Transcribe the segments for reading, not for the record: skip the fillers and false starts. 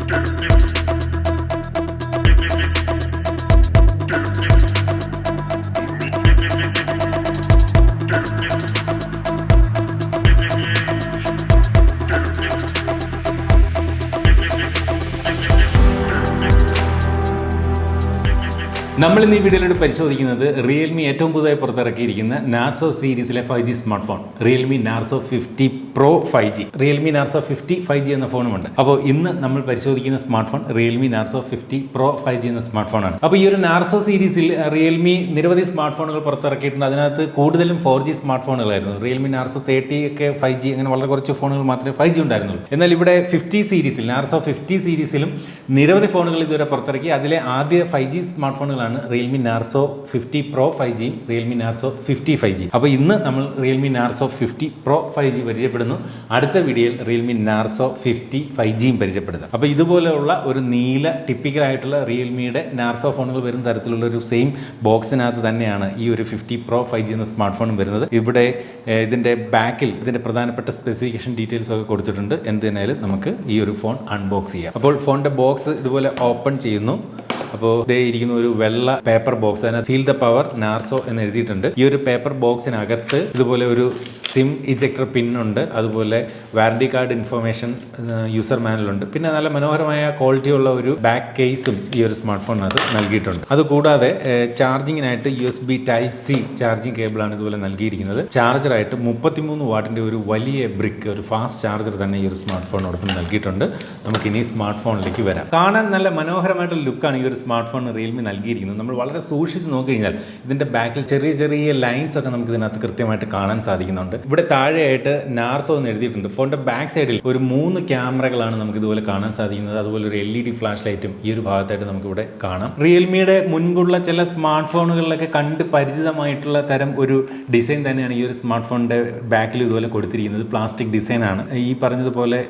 നമ്മൾ ഇന്ന് ഈ വീഡിയോയിലൂടെ പരിശോധിക്കുന്നത് റിയൽമി ഏറ്റവും പുതുതായി പുറത്തിറക്കിയിരിക്കുന്ന നാർസോ സീരീസിലെ 5G smart phone Realme Narzo 50 pro 5G. Realme Narzo 50 5G എന്ന ഫോണുമുണ്ട്. അപ്പോൾ ഇന്ന് നമ്മൾ പരിശോധിക്കുന്ന smart phone Realme Narzo 50 pro 5G എന്ന സ്മാർട്ട് ഫോണാണ്. അപ്പോൾ ഈ ഒരു നാർസോ സീരീസിൽ റിയൽമി നിരവധി സ്മാർട്ട് ഫോണുകൾ പുറത്തിറക്കിയിട്ടുണ്ട്. അതിനകത്ത് കൂടുതലും 4G സ്മാർട്ട് ഫോണുകളായിരുന്നു. റിയൽമി നാർസോ 30 ഒക്കെ 5G, അങ്ങനെ വളരെ കുറച്ച് ഫോണുകൾ മാത്രമേ 5G ഉണ്ടായിരുന്നുള്ളൂ. എന്നാൽ ഇവിടെ 50 സീരീസിൽ നാർസോ 50 സീരീസിലും നിരവധി ഫോണുകൾ ഇതുവരെ പുറത്തിറക്കി. അതിലെ ആദ്യ 5G സ്മാർട്ട് ഫോണുകളാണ് Realme Narzo 50 pro 5G, Realme Narzo 50 5G. അപ്പോൾ ഇന്ന് നമ്മൾ റിയൽമി നാർസോ 50 പ്രോ 5G പരിചയപ്പെടുന്നു. അടുത്ത വീഡിയോയിൽ റിയൽമി നാർസോ 50 5Gയും പരിചയപ്പെടുത്തുക. അപ്പോൾ ഇതുപോലെയുള്ള ഒരു നീല ടിപ്പിക്കലായിട്ടുള്ള റിയൽമിയുടെ നാർസോ ഫോണുകൾ വരുന്ന തരത്തിലുള്ള ഒരു സെയിം ബോക്സിനകത്ത് തന്നെയാണ് ഈ ഒരു 50 പ്രോ 5G എന്ന സ്മാർട്ട് ഫോണും വരുന്നത്. ഇവിടെ ഇതിൻ്റെ ബാക്കിൽ ഇതിൻ്റെ പ്രധാനപ്പെട്ട സ്പെസിഫിക്കേഷൻ ഡീറ്റെയിൽസ് ഒക്കെ കൊടുത്തിട്ടുണ്ട്. എന്തിനായാലും നമുക്ക് ഈ ഒരു ഫോൺ അൺബോക്സ് ചെയ്യാം. അപ്പോൾ ഫോണിൻ്റെ ബോക്സ് ഇതുപോലെ ഓപ്പൺ ചെയ്യുന്നു. അപ്പോൾ ഇതേ ഇരിക്കുന്ന ഒരു വെള്ള പേപ്പർ ബോക്സ്, അതിനകത്ത് ഫീൽ ദ പവർ നാർസോ എന്ന് എഴുതിയിട്ടുണ്ട്. ഈ ഒരു പേപ്പർ ബോക്സിനകത്ത് ഇതുപോലെ ഒരു സിം ഇജക്ടർ പിന്നുണ്ട്, അതുപോലെ വാറണ്ടി കാർഡ് ഇൻഫർമേഷൻ, യൂസർ മാനുവലുണ്ട്, പിന്നെ നല്ല മനോഹരമായ ക്വാളിറ്റിയുള്ള ഒരു ബാക്ക് കേസും ഈ ഒരു സ്മാർട്ട് ഫോണിനകത്ത് നൽകിയിട്ടുണ്ട്. അതുകൂടാതെ ചാർജിങ്ങിനായിട്ട് USB Type-C ചാർജിങ് കേബിളാണ് ഇതുപോലെ നൽകിയിരിക്കുന്നത്. ചാർജറായിട്ട് 33 വാട്ടിൻ്റെ ഒരു വലിയ ബ്രിക്ക്, ഒരു ഫാസ്റ്റ് ചാർജർ തന്നെ ഈ ഒരു സ്മാർട്ട് ഫോണിനോടൊപ്പം നൽകിയിട്ടുണ്ട്. നമുക്കിനി സ്മാർട്ട് ഫോണിലേക്ക് വരാം. കാണാൻ നല്ല മനോഹരമായിട്ടുള്ള ലുക്കാണ് ഈ ഒരു സ്മാർട്ട് ഫോൺ റിയൽമി നൽകിയിരിക്കുന്നത്. നമ്മൾ വളരെ സൂക്ഷിച്ച് നോക്കിക്കഴിഞ്ഞാൽ ഇതിൻ്റെ ബാക്കിൽ ചെറിയ ചെറിയ ലൈൻസ് ഒക്കെ നമുക്ക് ഇതിനകത്ത് കൃത്യമായിട്ട് കാണാൻ സാധിക്കുന്നുണ്ട്. ഇവിടെ താഴെയായിട്ട് നാർസോ എന്ന് എഴുതിയിട്ടുണ്ട്. ഫോണിൻ്റെ ബാക്ക് സൈഡിൽ ഒരു 3 ക്യാമറകളാണ് നമുക്ക് ഇതുപോലെ കാണാൻ സാധിക്കുന്നത്. അതുപോലെ ഒരു LED ഫ്ലാഷ് ലൈറ്റും ഈ ഒരു ഭാഗത്തായിട്ട് നമുക്കിവിടെ കാണാം. റിയൽമിയുടെ മുൻപുള്ള ചില സ്മാർട്ട് ഫോണുകളിലൊക്കെ കണ്ട് പരിചിതമായിട്ടുള്ള തരം ഒരു ഡിസൈൻ തന്നെയാണ് ഈ ഒരു സ്മാർട്ട് ഫോണിൻ്റെ ബാക്കിൽ ഇതുപോലെ കൊടുത്തിരിക്കുന്നത്. പ്ലാസ്റ്റിക് ഡിസൈനാണ്. ഈ പറഞ്ഞതുപോലെ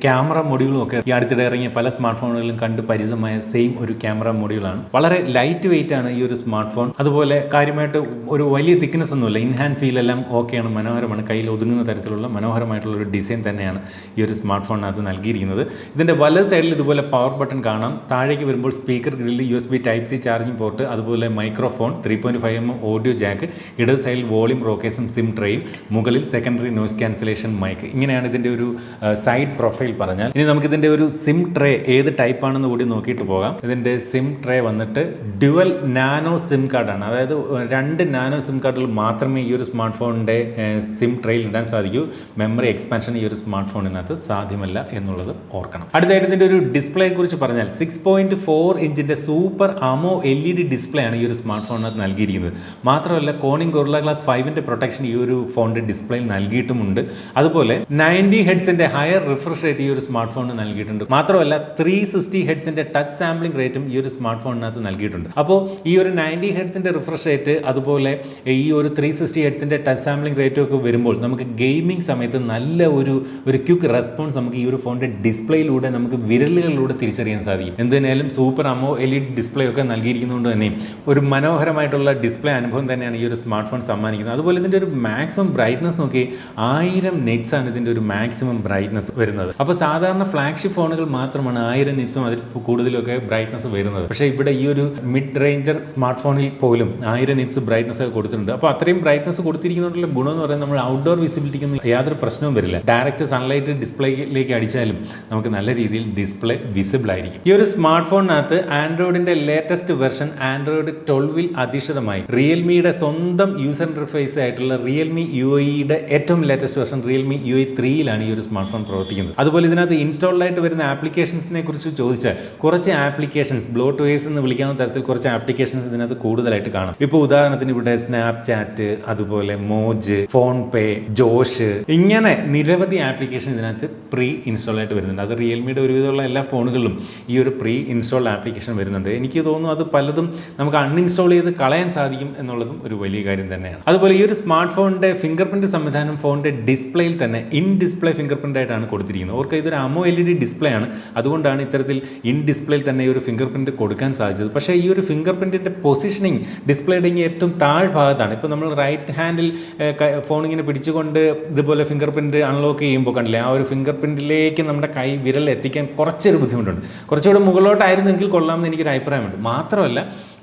ക്യാമറ മൊഡ്യൂളും ഒക്കെ ഈ അടുത്തിടെ ഇറങ്ങിയ പല സ്മാർട്ട് ഫോണുകളിലും കണ്ട് പരിചിതമായ സെയിം ഒരു ക്യാമറ മൊഡ്യൂളാണ്. വളരെ ലൈറ്റ് വെയിറ്റ് ആണ് ഈ ഒരു സ്മാർട്ട് ഫോൺ. അതുപോലെ കാര്യമായിട്ട് ഒരു വലിയ തിക്നെസ് ഒന്നുമില്ല. ഇൻ ഹാൻഡ് ഫീൽ എല്ലാം ഓക്കെയാണ്, മനോഹരമാണ്. കയ്യിൽ ഒതുങ്ങുന്ന തരത്തിലുള്ള മനോഹരമായിട്ടുള്ള ഒരു ഡിസൈൻ തന്നെയാണ് ഈ ഒരു സ്മാർട്ട് ഫോണിനകത്ത് നൽകിയിരിക്കുന്നത്. ഇതിൻ്റെ വലത് സൈഡിൽ ഇതുപോലെ പവർ ബട്ടൺ കാണാം. താഴേക്ക് വരുമ്പോൾ speaker grill, USB Type-C charging port, അതുപോലെ മൈക്രോഫോൺ, 3.5mm ഓഡിയോ ജാക്ക്, ഇടത് സൈഡിൽ വോളിയം റോക്കേസും സിം ട്രെയും, മുകളിൽ സെക്കൻഡറി നോയ്സ് ക്യാൻസലേഷൻ മൈക്ക്. ഇങ്ങനെയാണ് ഇതിൻ്റെ ഒരു സൈഡ് പ്രൊഫൈൽ പറഞ്ഞാൽ. ഇനി നമുക്ക് ഇതിൻ്റെ ഒരു സിം ട്രേ ഏത് ടൈപ്പ് ആണെന്ന് കൂടി നോക്കിയിട്ട് പോകാം. ഇതിൻ്റെ സിം ട്രേ വന്നിട്ട് ഡ്യുവൽ നാനോ സിം കാർഡാണ്. അതായത് 2 നാനോ സിം കാർഡുകൾ മാത്രമേ ഈ ഒരു സ്മാർട്ട് ഫോണിൻ്റെ സിം ട്രേയിൽ ഇടാൻ സാധിക്കൂ. മെമ്മറി എക്സ്പാൻഷൻ ഈ ഒരു സ്മാർട്ട് ഫോണിനകത്ത് സാധ്യമല്ല എന്നുള്ളത് ഓർക്കണം. അടുത്തായിട്ട് ഇതിൻ്റെ ഒരു ഡിസ്പ്ലേയെ കുറിച്ച് പറഞ്ഞാൽ 6.4 ഇഞ്ചിൻ്റെ സൂപ്പർ അമോ LED ഡിസ്പ്ലേ ആണ് ഈ ഒരു സ്മാർട്ട് ഫോണിനകത്ത് നൽകിയിരിക്കുന്നത്. മാത്രമല്ല കോണിംഗ് ഗൊറില്ല ഗ്ലാസ് 5ൻ്റെ പ്രൊട്ടക്ഷൻ ഈ ഒരു ഫോണിൻ്റെ ഡിസ്പ്ലേയിൽ നൽകിയിട്ടുമുണ്ട്. അതുപോലെ 90 ഹെഡ്സിൻ്റെ ഹയർ റിഫ്രഷ് റേറ്റ് ഈ ഒരു സ്മാർട്ട് ഫോണിന് നൽകിയിട്ടുണ്ട്. മാത്രമല്ല 360 ഹെഡ്സിൻ്റെ ടച്ച് സാമ്പിളിംഗ് റേറ്റും ഈ ഒരു സ്മാർട്ട് ഫോണിനകത്ത് നൽകിയിട്ടുണ്ട്. അപ്പോൾ ഈ ഒരു 90 ഹെഡ്സിൻ്റെ റിഫ്രഷ് റേറ്റ്, അതുപോലെ ഈ ഒരു 360 ഹെഡ്സിൻ്റെ ടച്ച് സാമ്പിളിംഗ് റേറ്റും ഒക്കെ വരുമ്പോൾ നമുക്ക് ഗെയിമിംഗ് സമയത്ത് നല്ല ഒരു ക്വിക്ക് റെസ്പോൺസ് നമുക്ക് ഈ ഒരു ഫോണിൻ്റെ ഡിസ്പ്ലേയിലൂടെ നമുക്ക് വിരലുകളിലൂടെ തിരിച്ചറിയാൻ സാധിക്കും. എന്തിനായാലും സൂപ്പർ അമോ LED ഡിസ്പ്ലേ ഒക്കെ നൽകിയിരിക്കുന്നതുകൊണ്ട് തന്നെ ഒരു മനോഹരമായിട്ടുള്ള ഡിസ്പ്ലേ അനുഭവം തന്നെയാണ് ഈ ഒരു സ്മാർട്ട് ഫോൺ സമ്മാനിക്കുന്നത്. അതുപോലെ ഇതിൻ്റെ ഒരു മാക്സിമം ബ്രൈറ്റ്നസ് നോക്കി 1000 നിറ്റ്സ് ആണ് ഇതിൻ്റെ ഒരു മാക്സിമം ബ്രൈറ്റ്നസ് വരുന്നത്. അപ്പോൾ സാധാരണ ഫ്ലാഗ്ഷിപ്പ് ഫോണുകൾ മാത്രമാണ് 1000 നിറ്റ്സും അതിൽ കൂടുതലൊക്കെ ബ്രൈറ്റ്നസ് വരുന്നത്. പക്ഷേ ഇവിടെ ഈ ഒരു മിഡ് റേഞ്ചർ സ്മാർട്ട് ഫോണിൽ പോലും 1000 നിറ്റ്സ് ബ്രൈറ്റ്നസ് ഒക്കെ കൊടുത്തിട്ടുണ്ട്. അപ്പോൾ അത്രയും ബ്രൈറ്റ്നസ് കൊടുത്തിരിക്കുന്നതിനുള്ള ഗുണം എന്ന് പറയുന്നത് നമ്മൾ ഔട്ട്ഡോർ വിസിബിലിറ്റിക്കൊന്നും യാതൊരു പ്രശ്നവും വരില്ല. ഡയറക്റ്റ് സൺലൈറ്റ് ഡിസ്പ്ലേയിലേക്ക് അടിച്ചാലും നമുക്ക് നല്ല രീതിയിൽ ഡിസ്പ്ലേ വിസിബിൾ ആയിരിക്കും. ഈ ഒരു സ്മാർട്ട് ഫോണിനകത്ത് ആൻഡ്രോയിഡിന്റെ ലേറ്റസ്റ്റ് വെർഷൻ ആൻഡ്രോയിഡ് 12 അധിഷ്ഠിതമായി റിയൽമിയുടെ സ്വന്തം യൂസർ ഇന്റർഫേസ് ആയിട്ടുള്ള റിയൽമി UIയുടെ ഏറ്റവും ലേറ്റസ്റ്റ് വെർഷൻ റിയൽമി UI 3യിലാണ് ഈ ഒരു സ്മാർട്ട് ഫോൺ പ്രവർത്തിക്കുന്നത്. അതുപോലെ ഇതിനകത്ത് ഇൻസ്റ്റാൾഡ് ആയിട്ട് വരുന്ന ആപ്ലിക്കേഷൻസിനെ കുറിച്ച് ചോദിച്ചാൽ കുറച്ച് ആപ്ലിക്കേഷൻസ് ബ്ലോട്ട്വേസ് എന്ന് വിളിക്കാവുന്ന തരത്തിൽ കുറച്ച് ആപ്ലിക്കേഷൻസ് ഇതിനകത്ത് കൂടുതലായിട്ട് കാണാം. ഇപ്പോൾ ഉദാഹരണത്തിന് ഇവിടെ സ്നാപ്ചാറ്റ്, അതുപോലെ മോജ്, ഫോൺ പേ, ജോഷ്, ഇങ്ങനെ നിരവധി ആപ്ലിക്കേഷൻ ഇതിനകത്ത് പ്രീ ഇൻസ്റ്റാൾ ആയിട്ട് വരുന്നുണ്ട്. അത് റിയൽമിയുടെ ഒരുവിധമുള്ള എല്ലാ ഫോണുകളിലും ഈ ഒരു പ്രീ ഇൻസ്റ്റാൾഡ് ആപ്ലിക്കേഷൻ വരുന്നുണ്ട്. എനിക്ക് തോന്നുന്നു അത് പലതും നമുക്ക് അൺഇൻസ്റ്റാൾ ചെയ്ത് കളയാൻ സാധിക്കും എന്നുള്ളതും ഒരു വലിയ കാര്യം തന്നെയാണ്. അതുപോലെ ഈ ഒരു സ്മാർട്ട് ഫോണിന്റെ ഫിംഗർ പ്രിന്റ് സംവിധാനം ഫോണിന്റെ ഡിസ്പ്ലേയിൽ തന്നെ ഇൻ ഡിസ്പ്ലേ ഫിംഗർ പ്രിന്റ് ആയിട്ടാണ് കൊടുത്തിരിക്കുന്നത്. ഓർക്ക് ഇതൊരു അമോ LED ഡിസ്പ്ലേ ആണ്. അതുകൊണ്ടാണ് ഇത്തരത്തിൽ ഇൻ ഡിസ്പ്ലേയിൽ തന്നെ ഈ ഒരു ഫിംഗർ പ്രിന്റ് കൊടുക്കാൻ സാധിച്ചത്. പക്ഷേ ഈ ഒരു ഫിംഗർ പ്രിൻറ്റിൻ്റെ പൊസിഷനിങ് ഡിസ്പ്ലേയുടെ ഏറ്റവും താഴ്ഭാഗത്താണ്. ഇപ്പോൾ നമ്മൾ റൈറ്റ് ഹാൻഡിൽ ഫോൺ ഇങ്ങനെ പിടിച്ചുകൊണ്ട് ഇതുപോലെ ഫിംഗർ പ്രിൻറ്റ് അൺലോക്ക് ചെയ്യുമ്പോൾ കണ്ടില്ലേ, ആ ഒരു ഫിംഗർ പ്രിൻറ്റിലേക്ക് നമ്മുടെ കൈ വിരൽ എത്തിക്കാൻ കുറച്ചൊരു ബുദ്ധിമുട്ടുണ്ട്. കുറച്ചുകൂടെ മുകളിലോട്ടായിരുന്നെങ്കിൽ കൊള്ളാമെന്ന് എനിക്കൊരു അഭിപ്രായമുണ്ട്. മാത്രമല്ല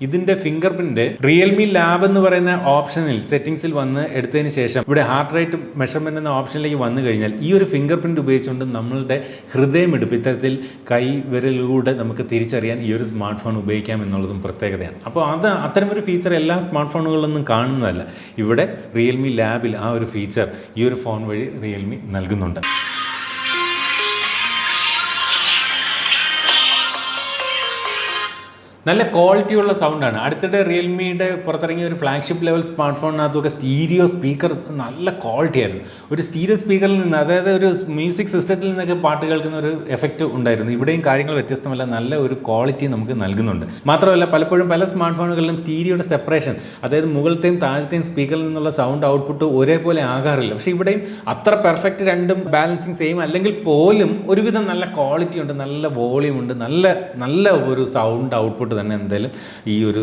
ഇതിൻ്റെ ഫിംഗർ പ്രിൻറ്റ് റിയൽമി ലാബ് എന്ന് പറയുന്ന ഓപ്ഷനിൽ സെറ്റിംഗ്സിൽ വന്ന് എടുത്തതിന് ശേഷം ഇവിടെ ഹാർട്ട് റേറ്റ് മെഷർമെൻറ്റ് എന്ന ഓപ്ഷനിലേക്ക് വന്നു കഴിഞ്ഞാൽ ഈ ഒരു ഫിംഗർ പ്രിൻറ്റ് ഉപയോഗിച്ചുകൊണ്ട് നമ്മളുടെ ഹൃദയമിടിപ്പ് ഇത്തരത്തിൽ കൈ വിരലിലൂടെ നമുക്ക് തിരിച്ചറിയാൻ ഈ ഒരു സ്മാർട്ട് ഫോൺ ഉപയോഗിക്കാം എന്നുള്ളതും പ്രത്യേകതയാണ്. അപ്പോൾ അത്തരമൊരു ഫീച്ചർ എല്ലാ സ്മാർട്ട് ഫോണുകളിലൊന്നും കാണുന്നതല്ല. ഇവിടെ റിയൽമി ലാബിൽ ആ ഒരു ഫീച്ചർ ഈ ഒരു ഫോൺ വഴി റിയൽമി നൽകുന്നുണ്ട്. നല്ല ക്വാളിറ്റിയുള്ള സൗണ്ടാണ്. അടുത്തിടെ റിയൽമിയുടെ പുറത്തിറങ്ങിയ ഒരു ഫ്ലാഗ്ഷിപ്പ് ലെവൽ സ്മാർട്ട് ഫോണിനകത്തൊക്കെ സ്റ്റീരിയോ സ്പീക്കർ നല്ല ക്വാളിറ്റി ആയിരുന്നു. ഒരു സ്റ്റീരിയോ സ്പീക്കറിൽ നിന്ന്, അതായത് ഒരു മ്യൂസിക് സിസ്റ്റത്തിൽ നിന്നൊക്കെ പാട്ട് കേൾക്കുന്ന ഒരു എഫക്റ്റ് ഉണ്ടായിരുന്നു. ഇവിടെയും കാര്യങ്ങൾ വ്യത്യസ്തമല്ല, നല്ല ഒരു ക്വാളിറ്റി നമുക്ക് നൽകുന്നുണ്ട്. മാത്രമല്ല പലപ്പോഴും പല സ്മാർട്ട് ഫോണുകളിലും സ്റ്റീരിയോയുടെ സെപ്പറേഷൻ, അതായത് മുകളിലത്തെയും താഴത്തെയും സ്പീക്കറിൽ നിന്നുള്ള സൗണ്ട് ഔട്ട്പുട്ട് ഒരേപോലെ ആകാറില്ല. പക്ഷേ ഇവിടെയും അത്ര പെർഫെക്റ്റ് രണ്ടും ബാലൻസിങ് സെയിം അല്ലെങ്കിൽ പോലും ഒരുവിധം നല്ല ക്വാളിറ്റി ഉണ്ട്, നല്ല വോളിയം ഉണ്ട്, നല്ല ഒരു സൗണ്ട് ഔട്ട്പുട്ട് തന്നെ എന്തായാലും ഈ ഒരു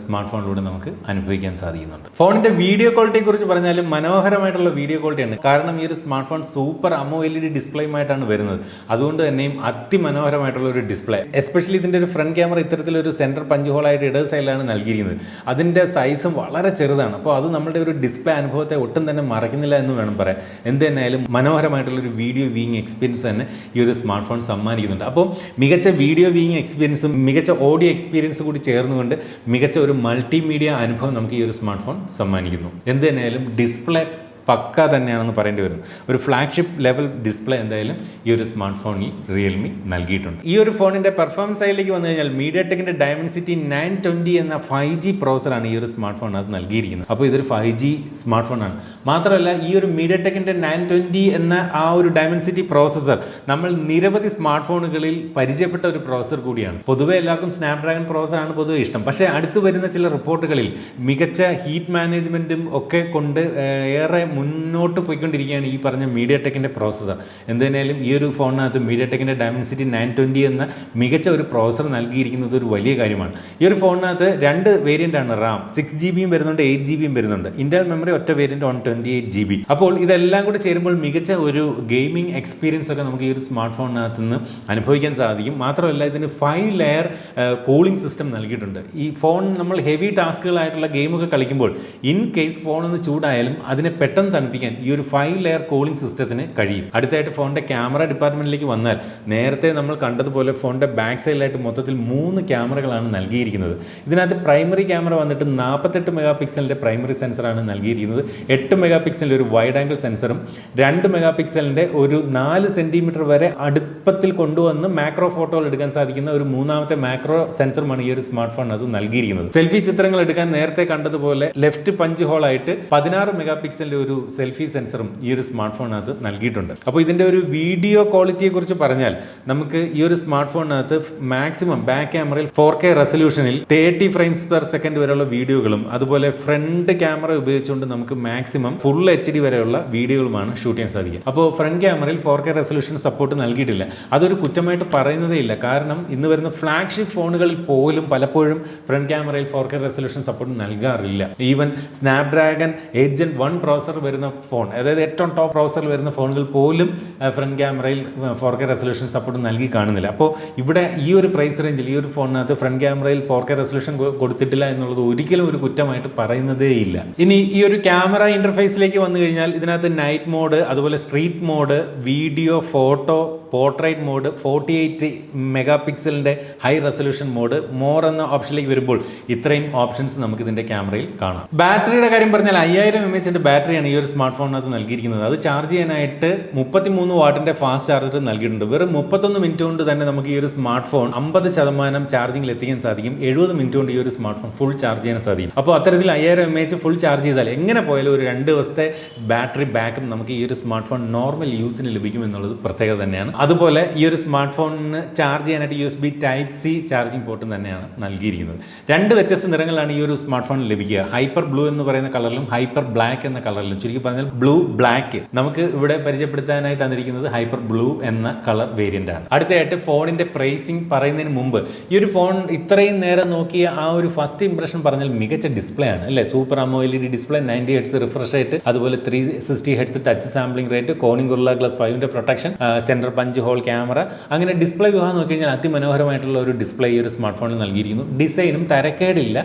സ്മാർട്ട് ഫോണിലൂടെ നമുക്ക് അനുഭവിക്കാൻ സാധിക്കുന്നുണ്ട്. ഫോണിന്റെ വീഡിയോ ക്വാളിറ്റിയെ കുറിച്ച് പറഞ്ഞാലും മനോഹരമായിട്ടുള്ള വീഡിയോ ക്വാളിറ്റിയാണ്. കാരണം ഈ ഒരു സ്മാർട്ട് ഫോൺ സൂപ്പർ AMOLED ഡിസ്പ്ലേയുമായിട്ടാണ് വരുന്നത്. അതുകൊണ്ട് തന്നെയും അതിമനോഹരമായിട്ടുള്ള ഒരു ഡിസ്പ്ലേ. എസ്പെഷ്യലി ഇതിൻ്റെ ഒരു ഫ്രണ്ട് ക്യാമറ ഇത്തരത്തിലൊരു സെൻറ്റർ പഞ്ച് ഹോളായിട്ട് ഇടത് സൈഡിലാണ് നൽകിയിരിക്കുന്നത്. അതിൻ്റെ സൈസും വളരെ ചെറുതാണ്. അപ്പോൾ അത് നമ്മുടെ ഒരു ഡിസ്പ്ലേ അനുഭവത്തെ ഒട്ടും തന്നെ മറക്കുന്നില്ല എന്ന് വേണം പറയാൻ. എന്ത് തന്നെയായാലും മനോഹരമായിട്ടുള്ളൊരു വീഡിയോ വ്യൂയിങ് എക്സ്പീരിയൻസ് തന്നെ ഈ ഒരു സ്മാർട്ട് ഫോൺ സമ്മാനിക്കുന്നുണ്ട്. അപ്പോൾ മികച്ച വീഡിയോ വ്യൂയിങ് എക്സ്പീരിയൻസും മികച്ച ഓഡിയോ എക്സ്പീരിയൻസ് കൂടി ചേർന്നുകൊണ്ട് മികച്ച ഒരു മൾട്ടിമീഡിയ അനുഭവം നമുക്ക് ഈ ഒരു സ്മാർട്ട് ഫോൺ സമ്മാനിക്കുന്നു. എന്ത് തന്നെയായാലും ഡിസ്പ്ലേ പക്ക തന്നെയാണെന്ന് പറയേണ്ടി വരുന്നു. ഒരു ഫ്ലാഗ്ഷിപ്പ് ലെവൽ ഡിസ്പ്ലേ എന്തായാലും ഈ ഒരു സ്മാർട്ട് ഫോണിൽ റിയൽമി നൽകിയിട്ടുണ്ട്. ഈ ഒരു ഫോണിൻ്റെ പെർഫോമൻസ് സൈഡിലേക്ക് വന്നു കഴിഞ്ഞാൽ മീഡിയാടെക്കിൻ്റെ ഡയമൻസിറ്റി 920 എന്ന 5G പ്രോസറാണ് ഈ ഒരു സ്മാർട്ട് ഫോൺ അത് നൽകിയിരിക്കുന്നത്. അപ്പോൾ ഇതൊരു 5G സ്മാർട്ട് ഫോണാണ്. മാത്രമല്ല ഈ ഒരു മീഡിയാടെക്കിൻ്റെ 920 എന്ന ആ ഒരു ഡയമൻസിറ്റി പ്രോസസർ നമ്മൾ നിരവധി സ്മാർട്ട് ഫോണുകളിൽ പരിചയപ്പെട്ട ഒരു പ്രോസസർ കൂടിയാണ്. പൊതുവെ എല്ലാവർക്കും സ്നാപ്ഡ്രാഗൺ പ്രോസറാണ് പൊതുവെ ഇഷ്ടം. പക്ഷേ അടുത്ത് വരുന്ന ചില റിപ്പോർട്ടുകളിൽ മികച്ച ഹീറ്റ് മാനേജ്മെൻറ്റും ഒക്കെ കൊണ്ട് ഏറെ മുന്നോട്ട് പോയിക്കൊണ്ടിരിക്കുകയാണ് ഈ പറഞ്ഞ മീഡിയാടെക്കിൻ്റെ പ്രോസസർ. എന്തുതന്നെയാലും ഈ ഒരു ഫോണിനകത്ത് മീഡിയാടെക്കിൻ്റെ ഡയമൻസിറ്റി 920 എന്ന മികച്ച ഒരു പ്രോസസർ നൽകിയിരിക്കുന്നത് ഒരു വലിയ കാര്യമാണ്. ഈ ഒരു ഫോണിനകത്ത് 2 വേരിയൻ്റാണ് റാം. 6GB വരുന്നുണ്ട്, 8GB വരുന്നുണ്ട്. ഇന്റർണൽ മെമ്മറി ഒറ്റ വേരിയൻ്റ് 128GB. അപ്പോൾ ഇതെല്ലാം കൂടെ ചേരുമ്പോൾ മികച്ച ഒരു ഗെയിമിംഗ് എക്സ്പീരിയൻസ് ഒക്കെ നമുക്ക് ഈ ഒരു സ്മാർട്ട് ഫോണിനകത്ത് നിന്ന് അനുഭവിക്കാൻ സാധിക്കും. മാത്രമല്ല ഇതിന് 5 ലെയർ കൂളിംഗ് സിസ്റ്റം നൽകിയിട്ടുണ്ട്. ഈ ഫോൺ നമ്മൾ ഹെവി ടാസ്കുകളായിട്ടുള്ള ഗെയിമൊക്കെ കളിക്കുമ്പോൾ ഇൻ കേസ് ഫോൺ ഒന്ന് ചൂടായാലും അതിനെ പെട്ടെന്ന് തണുപ്പിക്കാൻ ഈ ഒരു 5 ലെയർ കൂളിംഗ് സിസ്റ്റത്തിന് കഴിയും. അടുത്തായിട്ട് ഫോണിന്റെ ക്യാമറ ഡിപ്പാർട്ട്മെന്റിലേക്ക് വന്നാൽ നേരത്തെ നമ്മൾ കണ്ടതുപോലെ ഫോണിന്റെ ബാക്ക് സൈഡിലായിട്ട് മൊത്തത്തിൽ 3 ക്യാമറകളാണ് നൽകിയിരിക്കുന്നത്. ഇതിനകത്ത് പ്രൈമറി ക്യാമറ വന്നിട്ട് 48 മെഗാ പിക്സലിന്റെ പ്രൈമറി സെൻസറാണ് നൽകിയിരിക്കുന്നത്. 8 മെഗാ പിക്സലിന്റെ ഒരു വൈഡ് ആംഗിൾ സെൻസറും 2 മെഗാ പിക്സലിന്റെ ഒരു 4 സെന്റിമീറ്റർ വരെ അടുപ്പത്തിൽ കൊണ്ടുവന്ന് മാക്രോ ഫോട്ടോകൾ എടുക്കാൻ സാധിക്കുന്ന ഒരു 3ാമത്തെ മാക്രോ സെൻസറുമാണ് ഈ ഒരു സ്മാർട്ട് ഫോൺ അത് നൽകിയിരിക്കുന്നത്. സെൽഫി ചിത്രങ്ങൾ എടുക്കാൻ നേരത്തെ കണ്ടതുപോലെ ലെഫ്റ്റ് പഞ്ച് ഹോൾ ആയിട്ട് 16 മെഗാ പിക്സലിന്റെ ഒരു സെൽഫി സെൻസറും ഈ ഒരു സ്മാർട്ട് ഫോണിനകത്ത് നൽകിയിട്ടുണ്ട്. അപ്പോൾ ഇതിൻ്റെ ഒരു വീഡിയോ ക്വാളിറ്റിയെ കുറിച്ച് പറഞ്ഞാൽ നമുക്ക് ഈ ഒരു സ്മാർട്ട് ഫോണിനകത്ത് മാക്സിമം ബാക്ക് ക്യാമറയിൽ 4K റെസൊല്യൂഷനിൽ 30 ഫ്രെയിംസ് പെർ സെക്കൻഡ് വരെയുള്ള വീഡിയോകളും അതുപോലെ ഫ്രണ്ട് ക്യാമറ ഉപയോഗിച്ചുകൊണ്ട് നമുക്ക് മാക്സിമം ഫുൾ HD വരെയുള്ള വീഡിയോകളുമാണ് ഷൂട്ട് ചെയ്യാൻ സാധിക്കുക. അപ്പോൾ ഫ്രണ്ട് ക്യാമറയിൽ 4K റെസൊല്യൂഷൻ സപ്പോർട്ട് നൽകിയിട്ടില്ല. അതൊരു കുറ്റമായിട്ട് പറയുന്നതേ ഇല്ല. കാരണം ഇന്ന് വരുന്ന ഫ്ലാഗ്ഷിപ്പ് ഫോണുകളിൽ പോലും പലപ്പോഴും ഫ്രണ്ട് ക്യാമറയിൽ 4K റെസൊല്യൂഷൻ സപ്പോർട്ട് നൽകാറില്ല. ഈവൻ സ്നാപ്ഡ്രാഗൺ 8 Gen 1 പ്രോസസർ വരുന്ന ഫോൺ, അതായത് ഏറ്റവും ടോപ്പ് പ്രോസസറിൽ വരുന്ന ഫോണുകൾ പോലും ഫ്രണ്ട് ക്യാമറയിൽ 4K റെസൊല്യൂഷൻ സപ്പോർട്ട് നൽകി കാണുന്നില്ല. അപ്പോൾ ഇവിടെ ഈ ഒരു പ്രൈസ് റേഞ്ചിൽ ഈ ഒരു ഫോണിനകത്ത് ഫ്രണ്ട് ക്യാമറയിൽ 4K റെസൊല്യൂഷൻ കൊടുത്തിട്ടില്ല എന്നുള്ളത് ഒരിക്കലും ഒരു കുറ്റമായിട്ട് പറയുന്നതേ ഇല്ല. ഇനി ഈ ഒരു ക്യാമറ ഇന്റർഫേസിലേക്ക് വന്നു കഴിഞ്ഞാൽ ഇതിനകത്ത് നൈറ്റ് മോഡ്, അതുപോലെ street mode, video, photo, portrait mode, 48 mega പിക്സലിൻ്റെ ഹൈ റെസൊല്യൂഷൻ മോഡ്, മോർ എന്ന ഓപ്ഷനിലേക്ക് വരുമ്പോൾ ഇത്രയും ഓപ്ഷൻസ് നമുക്ക് ഇതിൻ്റെ ക്യാമറയിൽ കാണാം. ബാറ്ററിയുടെ കാര്യം പറഞ്ഞാൽ 5000 mAh ബാറ്ററിയാണ് ഈ ഒരു സ്മാർട്ട് ഫോണിനകത്ത് നൽകിയിരിക്കുന്നത്. അത് ചാർജ് ചെയ്യാനായിട്ട് 33 വാട്ടിൻ്റെ ഫാസ്റ്റ് ചാർജർ നൽകിയിട്ടുണ്ട്. വെറും 31 മിനിറ്റ് കൊണ്ട് തന്നെ നമുക്ക് ഈ ഒരു സ്മാർട്ട് ഫോൺ 50% ചാർജിങ്ങിൽ എത്തിക്കാൻ സാധിക്കും. 70 മിനിറ്റ് കൊണ്ട് ഈ ഒരു സ്മാർട്ട് ഫോൺ ഫുൾ ചാർജ് ചെയ്യാൻ സാധിക്കും. അപ്പോൾ അത്തരത്തിൽ 5000 mAh ഫുൾ ചാർജ് ചെയ്താൽ എങ്ങനെ പോയാലും ഒരു 2 ദിവസത്തെ ബാറ്ററി ബാക്കപ്പ് നമുക്ക് ഈ ഒരു സ്മാർട്ട് ഫോൺ നോർമൽ യൂസിന് ലഭിക്കും എന്നുള്ളത് പ്രത്യേകത തന്നെയാണ്. അതുപോലെ ഈ ഒരു സ്മാർട്ട് ഫോണിന് ചാർജ് ചെയ്യാനായിട്ട് USB Type-C ചാർജിങ് പോർട്ടും തന്നെയാണ് നൽകിയിരിക്കുന്നത്. രണ്ട് വ്യത്യസ്ത നിറങ്ങളാണ് ഈ ഒരു സ്മാർട്ട് ഫോണിൽ ലഭിക്കുക. ഹൈപ്പർ ബ്ലൂ എന്ന് പറയുന്ന കളറിലും ഹൈപ്പർ ബ്ലാക്ക് എന്ന കളറിലും. ചുരുക്കി പറഞ്ഞാൽ ബ്ലൂ ബ്ലാക്ക്. നമുക്ക് ഇവിടെ പരിചയപ്പെടുത്താനായി തന്നിരിക്കുന്നത് ഹൈപ്പർ ബ്ലൂ എന്ന കളർ വേരിയന്റ് ആണ്. അടുത്തതായിട്ട് ഫോണിന്റെ പ്രൈസിംഗ് പറയുന്നതിന് മുമ്പ് ഈ ഒരു ഫോൺ ഇത്രയും നേരം നോക്കിയ ആ ഒരു ഫസ്റ്റ് ഇംപ്രഷൻ പറഞ്ഞാൽ മികച്ച ഡിസ്പ്ലേ ആണ് അല്ലേ. Super AMOLED display, 90 Hz refresh rate, അതുപോലെ 360 Hz touch sampling rate, Corning Gorilla Glass 5ന്റെ protection, central punch hole camera, അങ്ങനെ ഡിസ്പ്ലേ വിഭാഗം നോക്കി കഴിഞ്ഞാൽ അതിമനോഹരമായിട്ടുള്ള ഒരു ഡിസ്പ്ലേ ഈ ഒരു സ്മാർട്ട് ഫോണിൽ നൽകിയിരിക്കുന്നു. ഡിസൈനും തരക്കേടില്ല,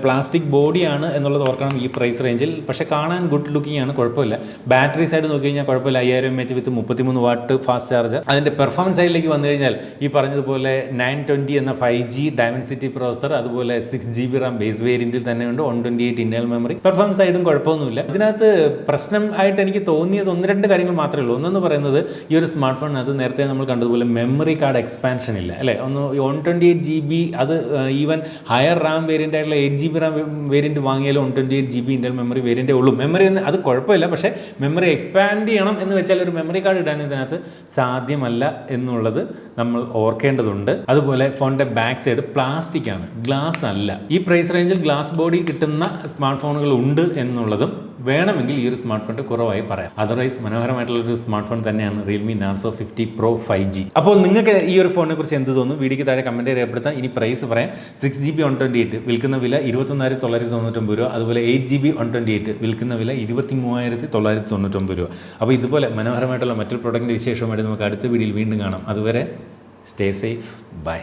പ്ലാസ്റ്റിക് ബോഡിയാണ് എന്നുള്ളത് ഓർക്കണം ഈ പ്രൈസ് റേഞ്ചിൽ. പക്ഷേ കാണാൻ ഗുഡ് ലുക്കിംഗ് ആണ്, കുഴപ്പമില്ല. ബാറ്ററി സൈഡ് നോക്കി കഴിഞ്ഞാൽ കുഴപ്പമില്ല, 5000 mAh with 33 what fast charger. അതിൻ്റെ പെർഫോമൻസ് സൈഡിലേക്ക് വന്നു കഴിഞ്ഞാൽ ഈ പറഞ്ഞതുപോലെ 920 എന്ന 5G ഡയമൻസിറ്റി പ്രോസർ, അതുപോലെ 6GB RAM ബേസ് വേരിയന്റിൽ തന്നെയുണ്ട്, 128 ഇന്റേണൽ മെമ്മറി. പെർഫോമൻസ് സൈഡും കുഴപ്പമൊന്നുമില്ല. ഇതിനകത്ത് പ്രശ്നം ആയിട്ട് എനിക്ക് തോന്നിയത് 1-2 കാര്യങ്ങൾ മാത്രമേ ഉള്ളൂ. ഒന്നെന്ന് പറയുന്നത് ഈ ഒരു സ്മാർട്ട് ഫോണിനകത്ത് നേരത്തെ നമ്മൾ കണ്ടതുപോലെ മെമ്മറി കാർഡ് എക്സ്പാൻഷൻ ഇല്ല അല്ലേ. 128GB, അത് ഈവൻ ഹയർ റാം വേരിയൻ്റ് ആയിട്ടുള്ള 8GB റാം വേരിയൻറ്റ് വാങ്ങിയാലും 128GB ഇന്റേണൽ മെമ്മറി വേരിയൻ്റേ ഉള്ളൂ. മെമ്മറി അത് കുഴപ്പമില്ല, പക്ഷേ മെമ്മറി എക്സ്പാൻഡ് ചെയ്യണം എന്ന് വെച്ചാൽ ഒരു മെമ്മറി കാർഡ് ഇടാൻ ഇതിനകത്ത് സാധ്യമല്ല എന്നുള്ളത് നമ്മൾ ഓർക്കേണ്ടതുണ്ട്. അതുപോലെ ഫോണിൻ്റെ ബാക്ക് സൈഡ് പ്ലാസ്റ്റിക് ആണ്, ഗ്ലാസ് അല്ല. ഈ പ്രൈസ് റേഞ്ചിൽ ഗ്ലാസ് ബോഡി കിട്ടുന്ന സ്മാർട്ട് ഫോണുകൾ ഉണ്ട് എന്നുള്ളതും വേണമെങ്കിൽ ഈ ഒരു സ്മാർട്ട് ഫോണിൻ്റെ കുറവായി പറയാം. അതർവൈസ് മനോഹരമായിട്ടുള്ളൊരു സ്മാർട്ട് ഫോൺ തന്നെയാണ് റിയൽമി നാർസോ 50 Pro 5G. അപ്പോൾ നിങ്ങൾക്ക് ഈ ഒരു ഫോണിനെ കുറിച്ച് എന്ത് തോന്നുന്നു? വീഡിയോയ്ക്ക് താഴെ കമൻറ്റ് രേഖപ്പെടുത്താം. ഇനി പ്രൈസ് പറയാം. 6GB 128 വിൽക്കുന്ന വില 21,999 രൂപ. അതുപോലെ 8GB 128 വിൽക്കുന്ന വില 23,999 രൂപ. അപ്പോൾ ഇതുപോലെ മനോഹരമായിട്ടുള്ള മറ്റൊരു പ്രൊഡക്റ്റിൻ്റെ വിശേഷമായിട്ട് നമുക്ക് അടുത്ത വീഡിയോയിൽ വീണ്ടും കാണാം. അതുവരെ സ്റ്റേ സേഫ്, ബൈ.